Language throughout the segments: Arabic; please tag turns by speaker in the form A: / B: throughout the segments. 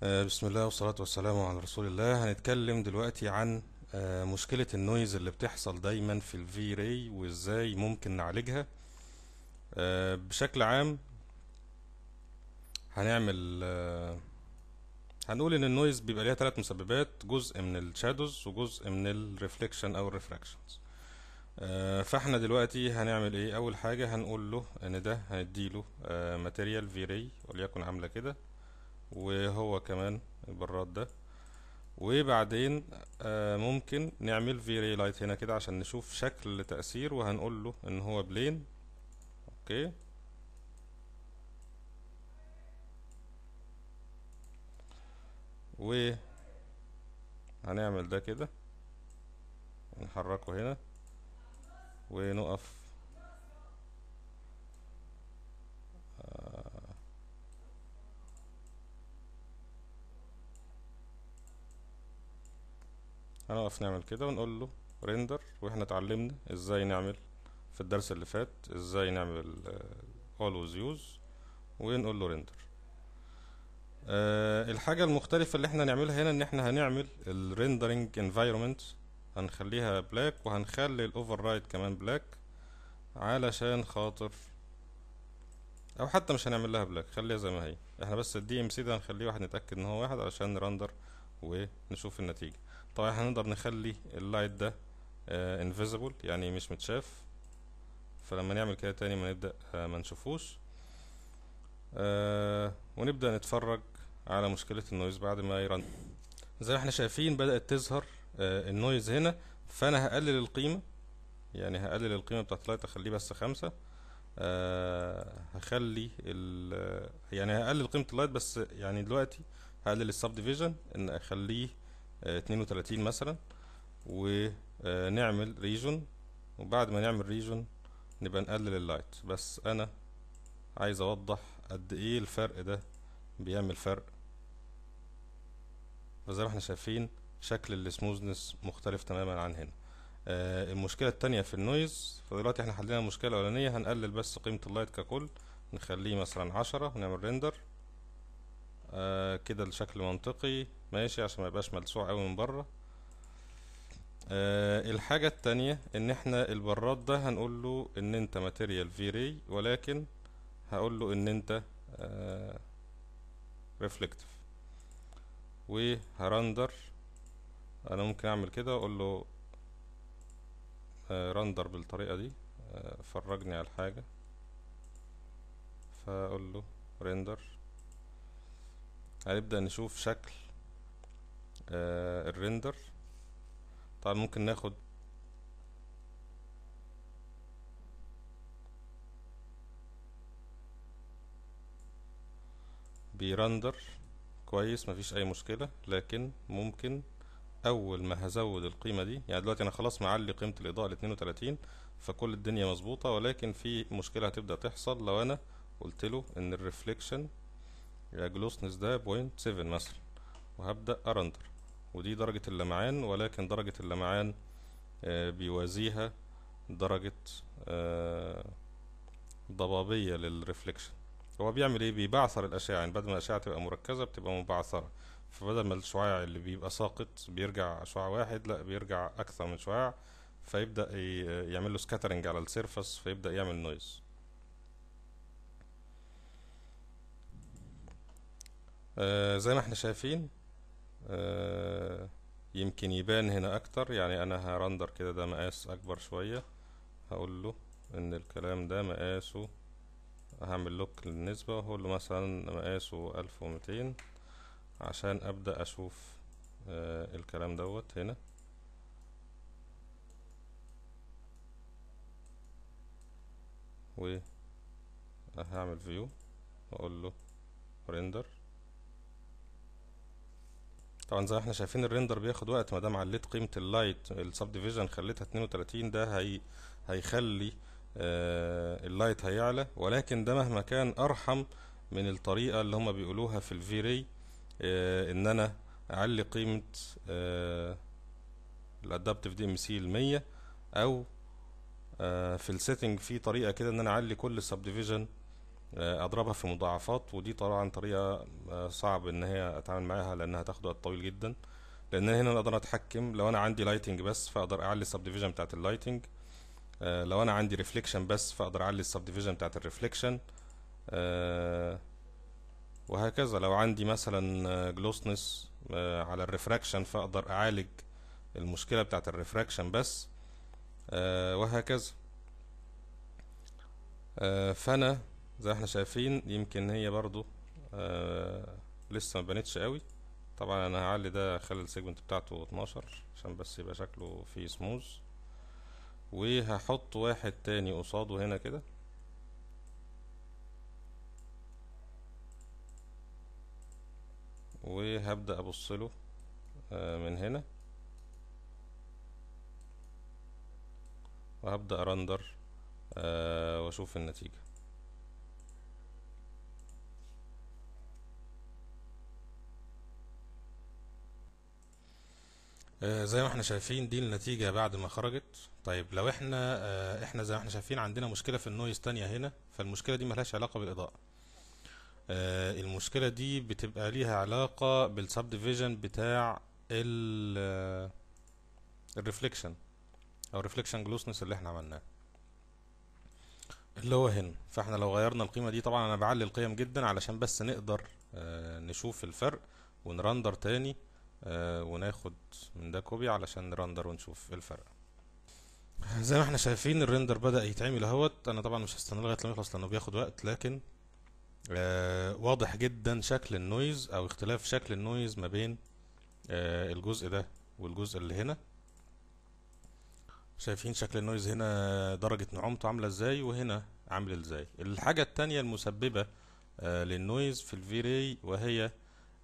A: بسم الله والصلاة والسلام على رسول الله. هنتكلم دلوقتي عن مشكلة النويز اللي بتحصل دايما في الفي راي وازاي ممكن نعالجها. بشكل عام هنعمل هنقول ان النويز بيبقى ليها ثلاث مسببات: جزء من الشادوز وجزء من الريفليكشن او الريفراكشنز. فاحنا دلوقتي هنعمل ايه؟ اول حاجة هنقول له ان ده هنديله ماتيريال في راي وليكن عاملة كده، وهو كمان البراد ده. وبعدين ممكن نعمل في ري لايت هنا كده عشان نشوف شكل تأثير، وهنقول له ان هو بلين. اوكي، وهنعمل ده كده، نحركه هنا ونقف. هنقف نعمل كده ونقول له ريندر. واحنا اتعلمنا ازاي نعمل في الدرس اللي فات ازاي نعمل always use، ونقول له ريندر. الحاجة المختلفة اللي احنا هنعملها هنا ان احنا هنعمل الريندرنج انفايرومنت، هنخليها بلاك وهنخلي الاوفر رايد كمان بلاك، علشان خاطر، او حتى مش هنعمل لها بلاك، خليها زي ما هي. احنا بس الدي ام سي ده هنخليه واحد، نتاكد ان هو واحد علشان نرندر ونشوف النتيجه. طبعا هنقدر نخلي اللايت ده انفيزبل، يعني مش متشاف، فلما نعمل كده تاني ما نبدا ما نشوفوش. ونبدا نتفرج على مشكله النويز بعد ما يرن. زي ما احنا شايفين بدات تظهر النويز هنا، فانا هقلل القيمه، يعني هقلل القيمه بتاعت اللايت، اخليه بس 5. هخلي يعني هقلل قيمة اللايت، بس يعني دلوقتي هقلل السب ديفيجن ان اخليه 32 مثلا، ونعمل ريجون. وبعد ما نعمل ريجون نبقى نقلل اللايت. بس انا عايز اوضح قد ايه الفرق ده بيعمل فرق. فزي ما احنا شايفين شكل السموزنس مختلف تماما عن هنا. المشكلة التانية في النويز، فدلوقتي احنا حلينا المشكلة الأولانية، هنقلل بس قيمة اللايت ككل، نخليه مثلا 10 ونعمل ريندر. كده الشكل منطقي ماشي عشان ما يبقاش ملسوع قوي من بره. الحاجة التانية ان احنا البراد ده هنقول له ان انت ماتيريال في راي، ولكن هقول له ان انت ريفلكتيف، وهرندر. انا ممكن اعمل كده واقول له رندر بالطريقة دي، فرجني على الحاجة، فاقول له ريندر. هنبدأ نشوف شكل الريندر. طبعا ممكن ناخد بيرندر كويس، مفيش اي مشكلة، لكن ممكن اول ما هزود القيمة دي، يعني دلوقتي انا خلاص معلي قيمة الاضاءة ل 32، فكل الدنيا مظبوطة، ولكن في مشكلة هتبدأ تحصل لو انا قلت له ان الريفليكشن يا جلوسنس ده 0.7 مثلا، وهبدأ ارندر. ودي درجة اللمعان، ولكن درجة اللمعان بيوازيها درجة ضبابية للريفليكشن. هو بيعمل ايه؟ بيبعثر الاشعة، يعني بدل ما الاشعة تبقى مركزة بتبقى مبعثرة. فبدل ما الشعاع اللي بيبقى ساقط بيرجع شعاع واحد، لا بيرجع اكثر من شعاع، فيبدأ يعمل له سكاترنج على السيرفس، فيبدأ يعمل نويز. زي ما احنا شايفين، يمكن يبان هنا اكتر. يعني انا هرندر كده، ده مقاس اكبر شوية، هقول له ان الكلام ده مقاسه، هعمل لوك للنسبة وهقول له مثلا مقاسه 1200، عشان ابدأ اشوف الكلام دوت هنا. وهعمل فيو واقول له ريندر. طبعا زي ما احنا شايفين الريندر بياخد وقت، ما دام عليت قيمة اللايت السب ديفيجن خليتها 32، ده هيخلي اللايت هيعلى، ولكن ده مهما كان ارحم من الطريقة اللي هما بيقولوها في الفي راي، ان انا اعلي قيمة الادابتيف دي ام سي ل100، او في السيتنج في طريقة كده ان انا اعلي كل سب ديفيجن اضربها في مضاعفات، ودي طبعا طريقة صعب ان هي اتعامل معاها لانها تاخد وقت طويل جدا. لان هنا اقدر اتحكم، لو انا عندي لايتنج بس فاقدر اعلي السب ديفيجن بتاعت اللايتنج، لو انا عندي ريفليكشن بس فاقدر اعلي السب ديفيجن بتاعت الريفليكشن، وهكذا. لو عندي مثلا جلوسنس على الريفراكشن فاقدر اعالج المشكلة بتاعت الريفراكشن بس، وهكذا. فانا زي ما احنا شايفين يمكن هي برضو لسه ما بنتش قوي. طبعا انا هعلي ده، اخلي السيجمنت بتاعته 12 عشان بس يبقى شكله فيه سموز، وهحط واحد تاني قصاده هنا كده، وهبدأ ابصله من هنا، وهبدأ ارندر واشوف النتيجة. زي ما احنا شايفين دي النتيجة بعد ما خرجت. طيب لو احنا زي ما احنا شايفين عندنا مشكلة في النويز تانية هنا، فالمشكلة دي ملهاش علاقة بالإضاءة. المشكلة دي بتبقى ليها علاقة بالسب ديفيجن بتاع الريفليكشن او ريفليكشن جلوسنس اللي احنا عملناه، اللي هو هنا. فاحنا لو غيرنا القيمة دي، طبعا انا بعلي القيم جدا علشان بس نقدر نشوف الفرق، ونرندر تاني وناخد من ده كوبي علشان نرندر ونشوف الفرق. زي ما احنا شايفين الريندر بدأ يتعمل اهوت. انا طبعا مش هستنى لغاية لما يخلص لانه بياخد وقت، لكن واضح جدا شكل النويز او اختلاف شكل النويز ما بين الجزء ده والجزء اللي هنا. شايفين شكل النويز هنا درجة نعومته عاملة ازاي، وهنا عامل ازاي. الحاجة التانية المسببة للنويز في الفيري، وهي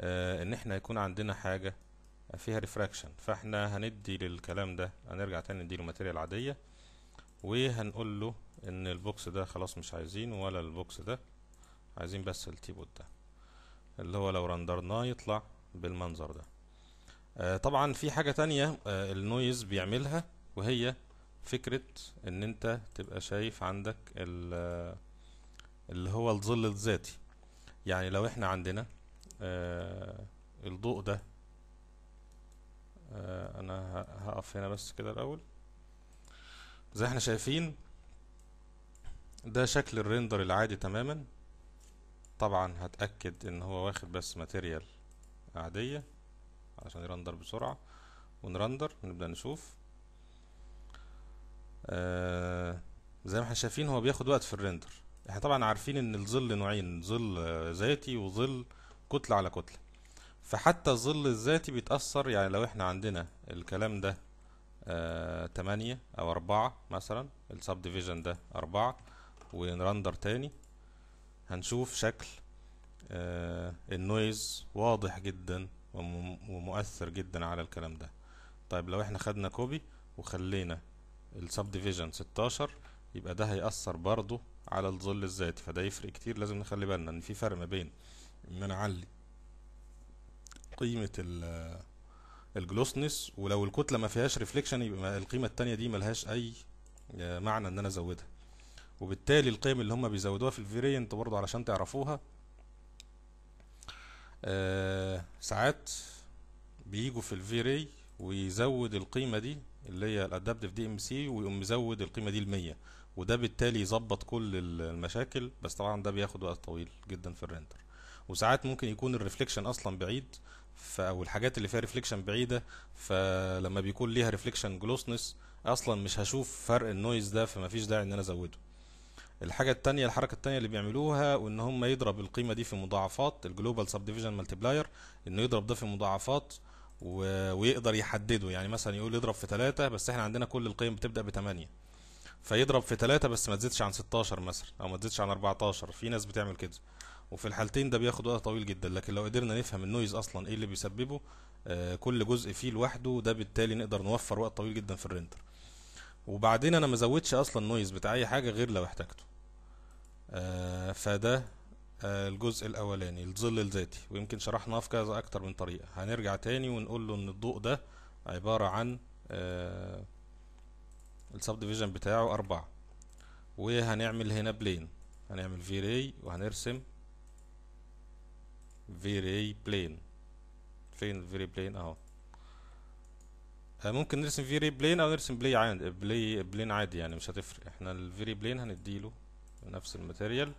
A: ان احنا يكون عندنا حاجة فيها ريفراكشن. فاحنا هندي للكلام ده، هنرجع تاني نديله ماتيريال عادية، وهنقول له ان البوكس ده خلاص مش عايزينه، ولا البوكس ده، عايزين بس التيبوت ده اللي هو لو رندرناه يطلع بالمنظر ده. طبعا في حاجة تانية النويز بيعملها، وهي فكرة ان انت تبقى شايف عندك اللي هو الظل الذاتي. يعني لو احنا عندنا الضوء ده، انا هقف هنا بس كده الاول. زي احنا شايفين ده شكل الريندر العادي تماما. طبعا هتأكد ان هو واخد بس ماتيريال عادية عشان يرندر بسرعة، ونرندر ونبدأ نشوف. زي ما احنا شايفين هو بياخد وقت في الريندر. احنا طبعا عارفين ان الظل نوعين، ظل ذاتي وظل كتلة على كتلة. فحتى الظل الذاتي بيتأثر. يعني لو احنا عندنا الكلام ده 8 او 4 مثلا، السب ديفيجن ده 4، ونرندر تاني، هنشوف شكل النويز واضح جدا ومؤثر جدا على الكلام ده. طيب لو احنا خدنا كوبي وخلينا السب ديفيجن 16، يبقى ده هيأثر برضو على الظل الذاتي، فده يفرق كتير. لازم نخلي بالنا ان في فرق ما بين ان انا اعلي قيمة الجلوسنس، ولو الكتلة ما فيهاش ريفليكشن يبقى القيمة التانية دي ملهاش اي معنى ان انا ازودها. وبالتالي القيم اللي هم بيزودوها في الفيرينت برضو علشان تعرفوها، ساعات بيجوا في الفيري ويزود القيمة دي اللي هي الادابتيف دي ام سي، ويقوم مزود القيمة دي ل100، وده بالتالي يظبط كل المشاكل. بس طبعا ده بياخد وقت طويل جدا في الريندر. وساعات ممكن يكون الريفليكشن اصلا بعيد، او الحاجات اللي فيها ريفليكشن بعيدة، فلما بيكون ليها ريفليكشن جلوسنس اصلا مش هشوف فرق النويز ده، فما فيش داعي ان انا ازوده. الحاجة التانية، الحركة التانية اللي بيعملوها، وان هم يضرب القيمة دي في مضاعفات الجلوبال سب ديفيجن مالتيبلاير، انه يضرب ده في مضاعفات ويقدر يحدده. يعني مثلا يقول يضرب في 3، بس احنا عندنا كل القيم بتبدأ ب8، فيضرب في 3 بس ما تزيدش عن 16 مثلا، او ما تزيدش عن 14. في ناس بتعمل كده، وفي الحالتين ده بياخد وقت طويل جدا. لكن لو قدرنا نفهم النويز اصلا ايه اللي بيسببه، كل جزء فيه لوحده، ده بالتالي نقدر نوفر وقت طويل جدا في الريندر. وبعدين انا ما زودش اصلا نويز بتاع اي حاجة غير لو احتاجته. فده الجزء الاولاني، الظل الذاتي، ويمكن شرحناه في كذا اكتر من طريقة. هنرجع تاني ونقول له ان الضوء ده عبارة عن السب ديفيجن بتاعه 4، وهنعمل هنا بلين. هنعمل في راي وهنرسم في راي بلين. فين الفي راي بلين؟ اهو. ممكن نرسم في راي بلين او نرسم بلاي عادي، بلين عادي يعني مش هتفرق. احنا الفي راي بلين هنديله نفس الماتيريال،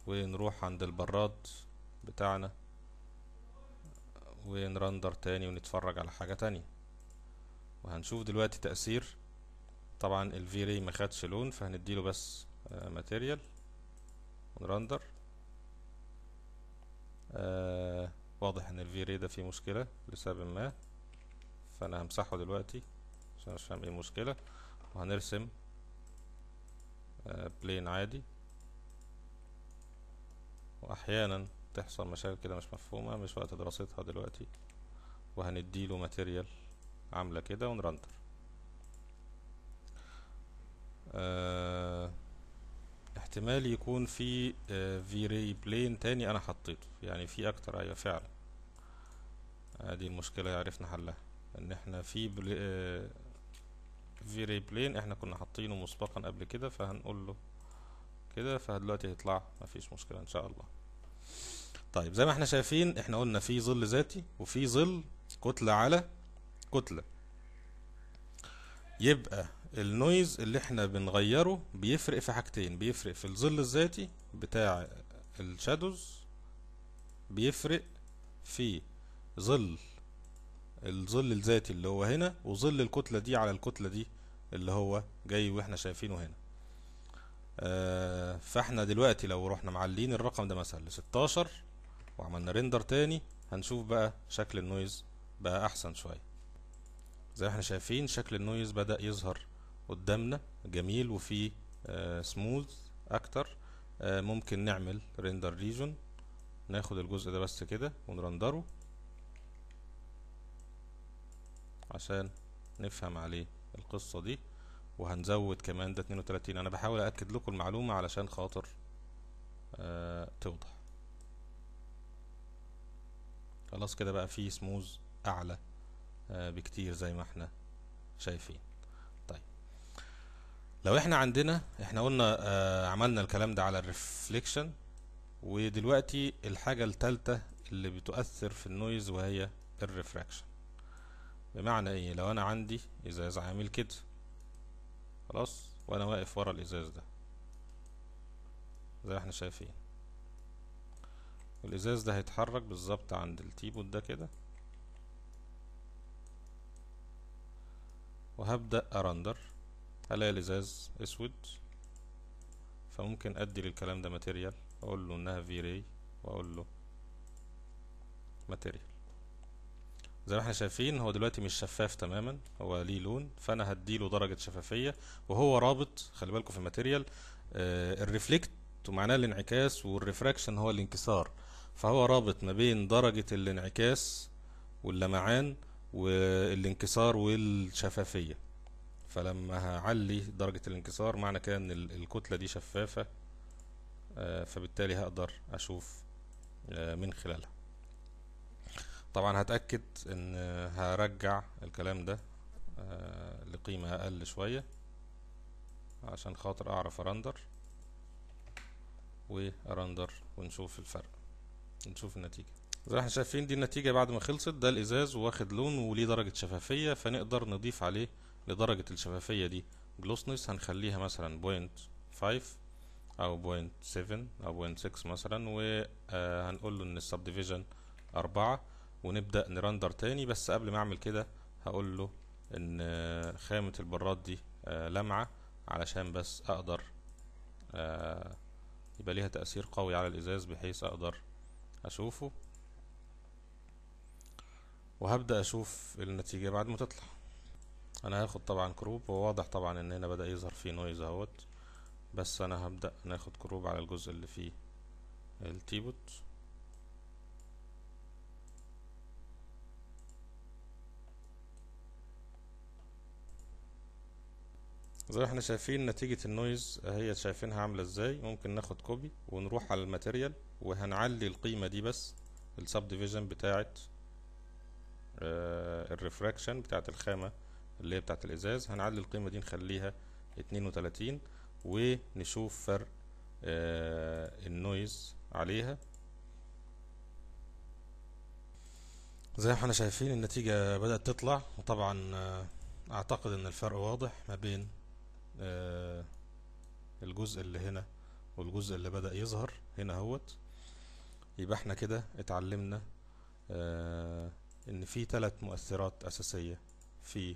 A: ونروح عند البراد بتاعنا ونرندر تاني ونتفرج على حاجة تانية، وهنشوف دلوقتي تأثير. طبعا الفي راي ما خدش لون، فهنديله بس ماتيريال ونرندر. واضح ان الفي راي ده فيه مشكلة لسبب ما، فانا همسحه دلوقتي عشان مش فاهم ايه المشكلة، وهنرسم بلين عادي. واحيانا تحصل مشاكل كده مش مفهومة، مش وقت دراستها دلوقتي. وهنديله ماتيريال عاملة كده ونرندر. احتمال يكون في في راي بلين تاني انا حطيته، يعني في اكتر. ايوه فعلا، ادي المشكلة عرفنا حلها، ان احنا في في راي بلين احنا كنا حاطينه مسبقا قبل كده، فهنقول له كده، فدلوقتي هيطلع مفيش مشكلة ان شاء الله. طيب زي ما احنا شايفين، احنا قلنا في ظل ذاتي وفي ظل كتلة على كتلة. يبقى النويز اللي احنا بنغيره بيفرق في حاجتين، بيفرق في الظل الذاتي بتاع الشادوز، بيفرق في الظل الذاتي اللي هو هنا، وظل الكتلة دي على الكتلة دي اللي هو جاي واحنا شايفينه هنا. فاحنا دلوقتي لو رحنا معلين الرقم ده مثلا ل16 وعملنا ريندر تاني، هنشوف بقى شكل النويز بقى احسن شوية. زي ما احنا شايفين شكل النويز بدأ يظهر قدامنا جميل وفيه سموث اكتر. ممكن نعمل ريندر ريجون، ناخد الجزء ده بس كده ونرندره عشان نفهم عليه القصة دي. وهنزود كمان ده 32. انا بحاول اكد لكم المعلومة علشان خاطر توضح. خلاص كده بقى فيه سموث اعلى بكتير زي ما احنا شايفين. طيب لو احنا قلنا عملنا الكلام ده على الريفليكشن، ودلوقتي الحاجة التالتة اللي بتؤثر في النويز وهي الريفراكشن. بمعنى ايه؟ لو انا عندي ازاز عامل كده خلاص، وانا واقف ورا الازاز ده زي ما احنا شايفين، الازاز ده هيتحرك بالظبط عند التيبوت ده كده، وهبدأ ارندر. هلاقي الازاز اسود، فممكن ادي للكلام ده ماتيريال، اقول له انها في راي، واقول له ماتيريال. زي ما احنا شايفين هو دلوقتي مش شفاف تماما، هو ليه لون، فانا هديله درجة شفافية. وهو رابط، خلي بالكم في الماتيريال الريفلكت ومعناه الانعكاس، والريفراكشن هو الانكسار، فهو رابط ما بين درجة الانعكاس واللمعان والانكسار والشفافية. فلما هعلي درجة الانكسار معنى كده ان الكتلة دي شفافة، فبالتالي هقدر اشوف من خلالها. طبعا هتأكد ان هرجع الكلام ده لقيمة اقل شوية عشان خاطر اعرف ارندر وارندر ونشوف الفرق، نشوف النتيجة. زي ما احنا شايفين دي النتيجة بعد ما خلصت. ده الازاز واخد لون وليه درجة شفافية، فنقدر نضيف عليه لدرجة الشفافية دي جلوسنس. هنخليها مثلا 0.5 او 0.7 او 0.6 مثلا، وهنقول له ان السبديفيجن 4، ونبدأ نرندر تاني. بس قبل ما اعمل كده هقول له ان خامة البراد دي لمعة، علشان بس اقدر يبقى ليها تأثير قوي على الازاز بحيث اقدر اشوفه. وهبدأ اشوف النتيجة بعد ما تطلع. انا هاخد طبعا كروب، وواضح طبعا ان هنا بدأ يظهر فيه نويز اهوت، بس انا هبدأ ناخد كروب على الجزء اللي فيه التيبوت. زي ما احنا شايفين نتيجة النويز هي شايفينها عاملة ازاي. ممكن ناخد كوبي ونروح على الماتيريال، وهنعلي القيمة دي بس، السب ديفيجن بتاعت الريفراكشن بتاعت الخامة اللي هي بتاعت الازاز، هنعلي القيمة دي نخليها 32. ونشوف فرق النويز عليها. زي ما احنا شايفين النتيجة بدأت تطلع، وطبعا اعتقد ان الفرق واضح ما بين آه، الجزء اللي هنا والجزء اللي بدأ يظهر هنا اهوت. يبقى احنا كده اتعلمنا ان في 3 مؤثرات اساسية في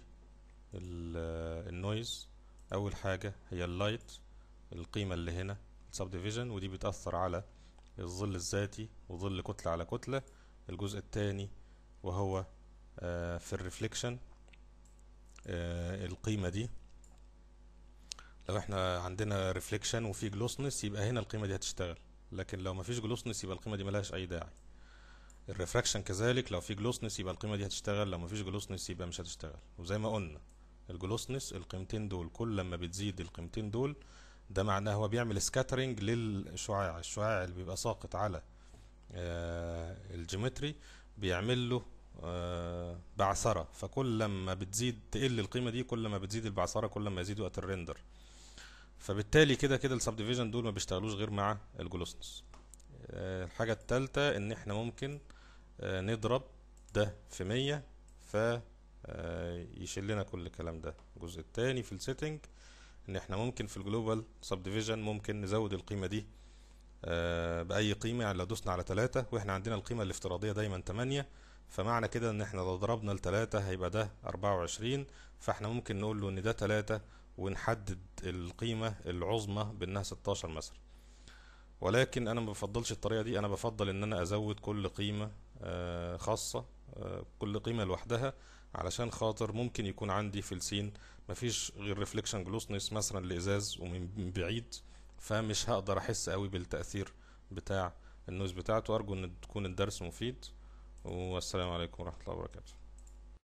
A: النويز. اول حاجة هي اللايت، القيمة اللي هنا السبديفيجن، ودي بتأثر على الظل الذاتي وظل كتلة على كتلة. الجزء الثاني وهو في الريفليكشن، القيمة دي لو احنا عندنا ريفليكشن وفي جلوسنس يبقى هنا القيمة دي هتشتغل، لكن لو مفيش جلوسنس يبقى القيمة دي ملهاش اي داعي. الريفراكشن كذلك، لو في جلوسنس يبقى القيمة دي هتشتغل، لو مفيش جلوسنس يبقى مش هتشتغل. وزي ما قلنا الجلوسنس القيمتين دول كل لما بتزيد القيمتين دول ده معناه هو بيعمل سكاترينج للشعاع. الشعاع اللي بيبقى ساقط على الجيومتري بيعمل له بعثرة، فكل لما بتزيد تقل القيمة دي كل ما بتزيد البعثرة كل ما يزيد وقت الريندر. فبالتالي كده كده السبديفيجن دول ما بيشتغلوش غير مع الجلوسنس. الحاجة التالتة ان احنا ممكن نضرب ده في 100 ف يشيل لنا كل الكلام ده. الجزء التاني في السيتنج ان احنا ممكن في الجلوبال سبديفيجن ممكن نزود القيمة دي بأي قيمة. يعني لو دوسنا على 3 واحنا عندنا القيمة الافتراضية دايما 8، فمعنى كده ان احنا لو ضربنا ل3 هيبقى ده 24، فاحنا ممكن نقول له ان ده 3 ونحدد القيمة العظمى بانها 16 مثلا. ولكن انا ما بفضلش الطريقة دي، انا بفضل ان انا ازود كل قيمة خاصة، كل قيمة لوحدها، علشان خاطر ممكن يكون عندي في السين مفيش غير ريفليكشن جلوسنس مثلا لإزاز ومن بعيد، فمش هقدر احس قوي بالتأثير بتاع النويز بتاعته. ارجو ان تكون الدرس مفيد، والسلام عليكم ورحمة الله وبركاته.